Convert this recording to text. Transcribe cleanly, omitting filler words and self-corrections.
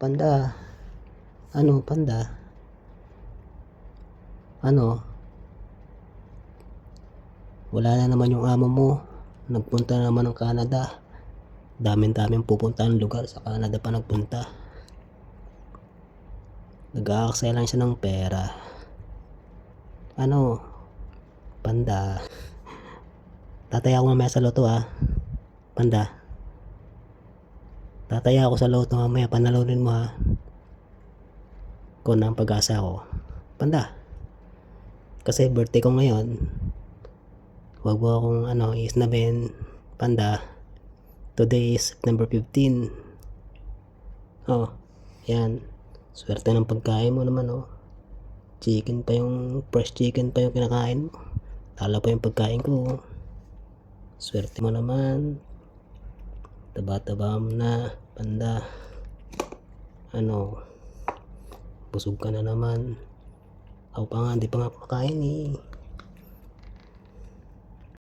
Panda. Ano, Panda? Ano? Wala na naman yung amo mo. Nagpunta na naman ng Canada. Daming pupuntahan lugar sa Canada pa nagpunta. Nag-aaksaya lang siya ng pera. Ano? Panda. Tataya ako mamaya sa loto Panda. Tataya ako sa loto mamaya. Panalunin mo Kung ang pag-asa ko. Panda. Kasi birthday ko ngayon. Huwag mo akong isnabin. Panda. Today is September 15. Oh, yan. Swerte ng pagkain mo naman Chicken pa yung, fresh chicken pa yung kinakain mo. Talo pa yung pagkain ko. Swerte mo naman. Taba-taba mo na, Panda. Busog ka na naman. Ako pa nga, hindi pa nga kumakain